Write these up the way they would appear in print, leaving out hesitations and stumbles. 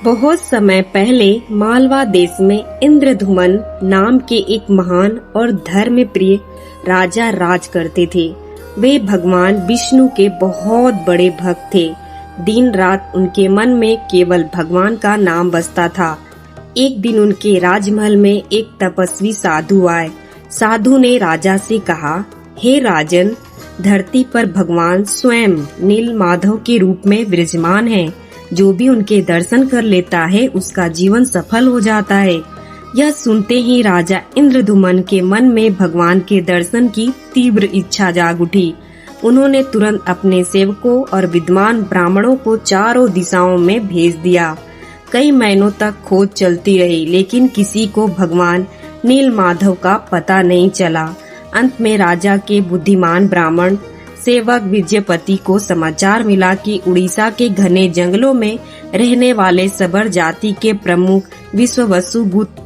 बहुत समय पहले मालवा देश में इंद्रधुमन नाम के एक महान और धर्म प्रिय राजा राज करते थे। वे भगवान विष्णु के बहुत बड़े भक्त थे। दिन रात उनके मन में केवल भगवान का नाम बसता था। एक दिन उनके राजमहल में एक तपस्वी साधु आए। साधु ने राजा से कहा, हे राजन, धरती पर भगवान स्वयं नील माधव के रूप में विराजमान है। जो भी उनके दर्शन कर लेता है उसका जीवन सफल हो जाता है। यह सुनते ही राजा इंद्रधुमन के मन में भगवान के दर्शन की तीव्र इच्छा जाग उठी। उन्होंने तुरंत अपने सेवकों और विद्वान ब्राह्मणों को चारों दिशाओं में भेज दिया। कई महीनों तक खोज चलती रही, लेकिन किसी को भगवान नील माधव का पता नहीं चला। अंत में राजा के बुद्धिमान ब्राह्मण सेवक विजयपति को समाचार मिला कि उड़ीसा के घने जंगलों में रहने वाले सबर जाति के प्रमुख विश्ववसु भूत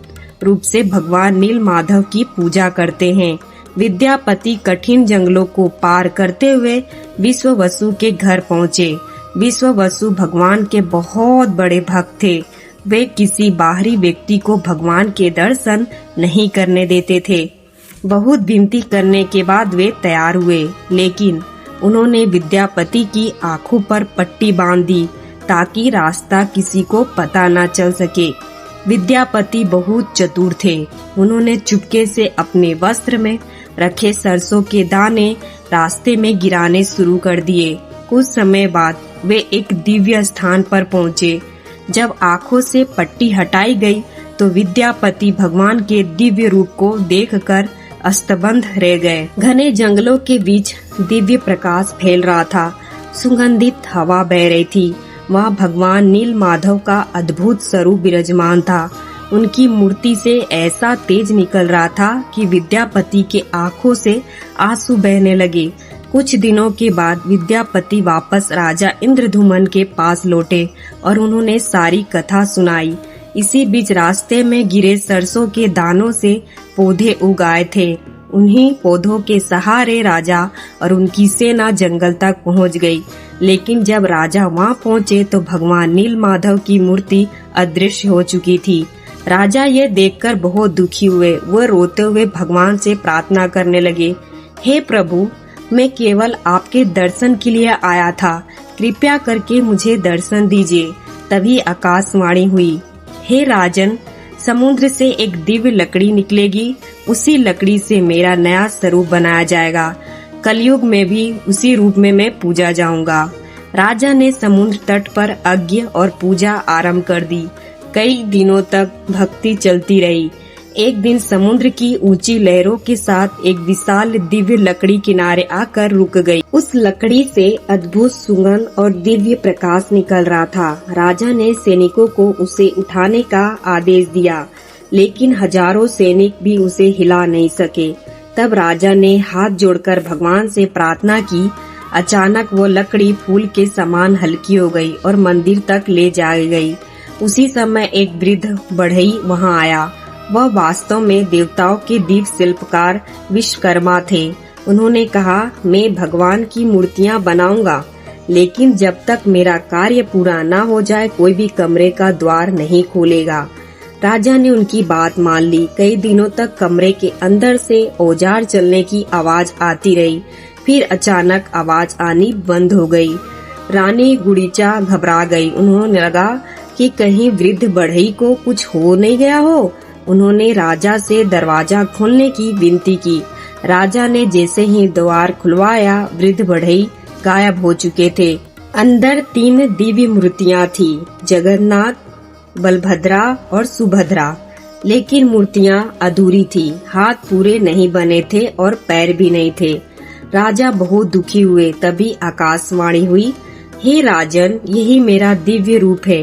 रूप से भगवान नील माधव की पूजा करते हैं। विद्यापति कठिन जंगलों को पार करते हुए विश्ववसु के घर पहुँचे। विश्ववसु भगवान के बहुत बड़े भक्त थे। वे किसी बाहरी व्यक्ति को भगवान के दर्शन नहीं करने देते थे। बहुत विनती करने के बाद वे तैयार हुए, लेकिन उन्होंने विद्यापति की आंखों पर पट्टी बांध दी ताकि रास्ता किसी को पता न चल सके। विद्यापति बहुत चतुर थे। उन्होंने चुपके से अपने वस्त्र में रखे सरसों के दाने रास्ते में गिराने शुरू कर दिए। कुछ समय बाद वे एक दिव्य स्थान पर पहुँचे। जब आंखों से पट्टी हटाई गई तो विद्यापति भगवान के दिव्य रूप को देखकर अस्तबंध रह गए। घने जंगलों के बीच दिव्य प्रकाश फैल रहा था। सुगंधित हवा बह रही थी। वहाँ भगवान नील माधव का अद्भुत स्वरूप विराजमान था। उनकी मूर्ति से ऐसा तेज निकल रहा था कि विद्यापति के आंखों से आंसू बहने लगे। कुछ दिनों के बाद विद्यापति वापस राजा इंद्रधुमन के पास लौटे और उन्होंने सारी कथा सुनाई। इसी बीच रास्ते में गिरे सरसों के दानों से पौधे उगाए थे। उन्हीं पौधों के सहारे राजा और उनकी सेना जंगल तक पहुंच गई। लेकिन जब राजा वहां पहुंचे तो भगवान नील माधव की मूर्ति अदृश्य हो चुकी थी। राजा ये देखकर बहुत दुखी हुए। वह रोते हुए भगवान से प्रार्थना करने लगे, हे प्रभु, मैं केवल आपके दर्शन के लिए आया था। कृपया करके मुझे दर्शन दीजिए। तभी आकाशवाणी हुई, हे राजन, समुद्र से एक दिव्य लकड़ी निकलेगी। उसी लकड़ी से मेरा नया स्वरूप बनाया जाएगा। कलयुग में भी उसी रूप में मैं पूजा जाऊंगा। राजा ने समुद्र तट पर यज्ञ और पूजा आरंभ कर दी। कई दिनों तक भक्ति चलती रही। एक दिन समुद्र की ऊंची लहरों के साथ एक विशाल दिव्य लकड़ी किनारे आकर रुक गई। उस लकड़ी से अद्भुत सुगंध और दिव्य प्रकाश निकल रहा था। राजा ने सैनिकों को उसे उठाने का आदेश दिया, लेकिन हजारों सैनिक भी उसे हिला नहीं सके। तब राजा ने हाथ जोड़कर भगवान से प्रार्थना की। अचानक वो लकड़ी फूल के समान हल्की हो गई और मंदिर तक ले जाई गई। उसी समय एक वृद्ध बढ़ई वहाँ आया। वह वास्तव में देवताओं के दिव्य शिल्पकार विश्वकर्मा थे। उन्होंने कहा, मैं भगवान की मूर्तियाँ बनाऊंगा, लेकिन जब तक मेरा कार्य पूरा न हो जाए कोई भी कमरे का द्वार नहीं खोलेगा। राजा ने उनकी बात मान ली। कई दिनों तक कमरे के अंदर से औजार चलने की आवाज आती रही। फिर अचानक आवाज आनी बंद हो गई। रानी गुड़ीचा घबरा गई। उन्होंने लगा कि कहीं वृद्ध बढ़ई को कुछ हो नहीं गया हो। उन्होंने राजा से दरवाजा खोलने की विनती की। राजा ने जैसे ही द्वार खुलवाया, वृद्ध बढ़ई गायब हो चुके थे। अंदर 3 दिव्य मूर्तियाँ थी, जगन्नाथ, बलभद्रा और सुभद्रा। लेकिन मूर्तियाँ अधूरी थी। हाथ पूरे नहीं बने थे और पैर भी नहीं थे। राजा बहुत दुखी हुए। तभी आकाशवाणी हुई, हे राजन, यही मेरा दिव्य रूप है।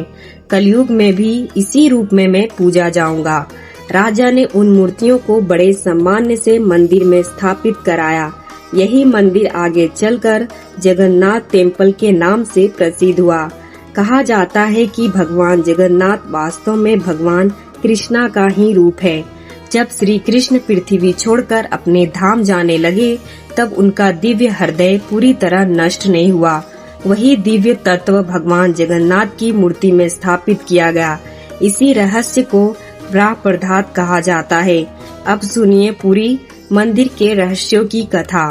कलयुग में भी इसी रूप में मैं पूजा जाऊंगा। राजा ने उन मूर्तियों को बड़े सम्मान से मंदिर में स्थापित कराया। यही मंदिर आगे चलकर जगन्नाथ टेम्पल के नाम से प्रसिद्ध हुआ। कहा जाता है कि भगवान जगन्नाथ वास्तव में भगवान कृष्णा का ही रूप है। जब श्री कृष्ण पृथ्वी छोड़कर अपने धाम जाने लगे, तब उनका दिव्य हृदय पूरी तरह नष्ट नहीं हुआ। वही दिव्य तत्व भगवान जगन्नाथ की मूर्ति में स्थापित किया गया। इसी रहस्य को ब्रह्मपदार्थ कहा जाता है। अब सुनिए पूरी मंदिर के रहस्यों की कथा।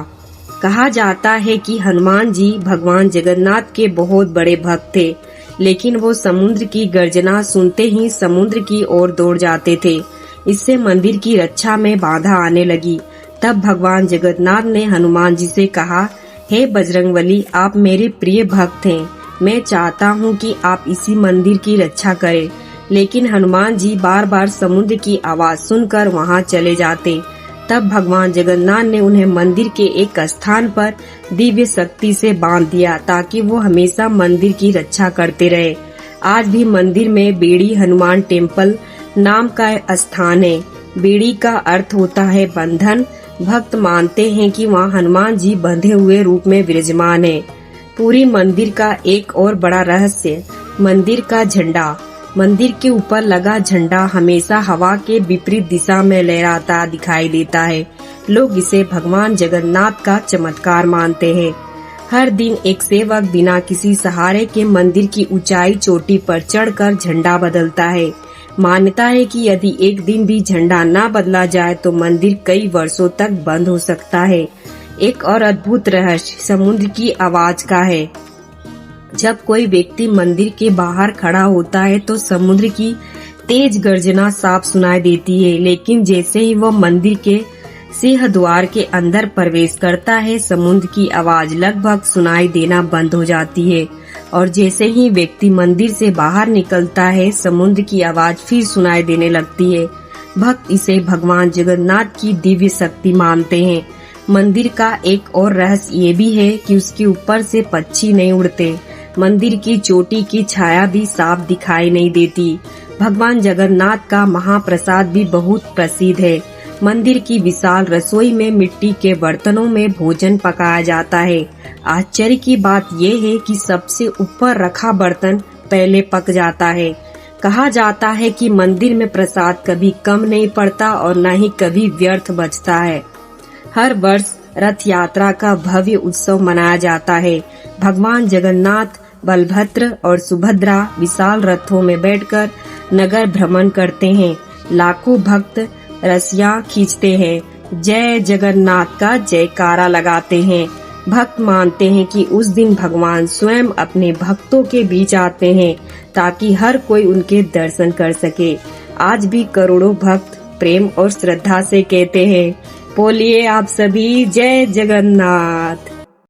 कहा जाता है कि हनुमान जी भगवान जगन्नाथ के बहुत बड़े भक्त थे, लेकिन वो समुद्र की गर्जना सुनते ही समुद्र की ओर दौड़ जाते थे। इससे मंदिर की रक्षा में बाधा आने लगी। तब भगवान जगन्नाथ ने हनुमान जी से कहा, हे बजरंगबली, आप मेरे प्रिय भक्त हैं, मैं चाहता हूँ कि आप इसी मंदिर की रक्षा करें। लेकिन हनुमान जी बार बार समुद्र की आवाज सुनकर वहाँ चले जाते। तब भगवान जगन्नाथ ने उन्हें मंदिर के एक स्थान पर दिव्य शक्ति से बांध दिया, ताकि वो हमेशा मंदिर की रक्षा करते रहे। आज भी मंदिर में बेड़ी हनुमान टेम्पल नाम का स्थान है। बेड़ी का अर्थ होता है बंधन। भक्त मानते हैं कि वहाँ हनुमान जी बंधे हुए रूप में विराजमान है। पूरी मंदिर का एक और बड़ा रहस्य, मंदिर का झंडा। मंदिर के ऊपर लगा झंडा हमेशा हवा के विपरीत दिशा में लहराता दिखाई देता है। लोग इसे भगवान जगन्नाथ का चमत्कार मानते हैं। हर दिन एक सेवक बिना किसी सहारे के मंदिर की ऊंचाई चोटी पर चढ़कर झंडा बदलता है। मान्यता है कि यदि एक दिन भी झंडा न बदला जाए तो मंदिर कई वर्षों तक बंद हो सकता है। एक और अद्भुत रहस्य समुद्र की आवाज का है। जब कोई व्यक्ति मंदिर के बाहर खड़ा होता है तो समुद्र की तेज गर्जना साफ सुनाई देती है, लेकिन जैसे ही वह मंदिर के सिंह द्वार के अंदर प्रवेश करता है, समुद्र की आवाज लगभग सुनाई देना बंद हो जाती है। और जैसे ही व्यक्ति मंदिर से बाहर निकलता है, समुद्र की आवाज फिर सुनाई देने लगती है। भक्त इसे भगवान जगन्नाथ की दिव्य शक्ति मानते हैं। मंदिर का एक और रहस्य ये भी है कि उसके ऊपर से पक्षी नहीं उड़ते। मंदिर की चोटी की छाया भी साफ दिखाई नहीं देती। भगवान जगन्नाथ का महाप्रसाद भी बहुत प्रसिद्ध है। मंदिर की विशाल रसोई में मिट्टी के बर्तनों में भोजन पकाया जाता है। आश्चर्य की बात यह है कि सबसे ऊपर रखा बर्तन पहले पक जाता है। कहा जाता है कि मंदिर में प्रसाद कभी कम नहीं पड़ता और न ही कभी व्यर्थ बचता है। हर वर्ष रथ यात्रा का भव्य उत्सव मनाया जाता है। भगवान जगन्नाथ, बलभद्र और सुभद्रा विशाल रथों में बैठकर नगर भ्रमण करते हैं। लाखों भक्त रस्सियां खींचते हैं, जय जगन्नाथ का जयकारा लगाते हैं। भक्त मानते हैं कि उस दिन भगवान स्वयं अपने भक्तों के बीच आते हैं, ताकि हर कोई उनके दर्शन कर सके। आज भी करोड़ों भक्त प्रेम और श्रद्धा से कहते हैं, बोलिए आप सभी जय जगन्नाथ।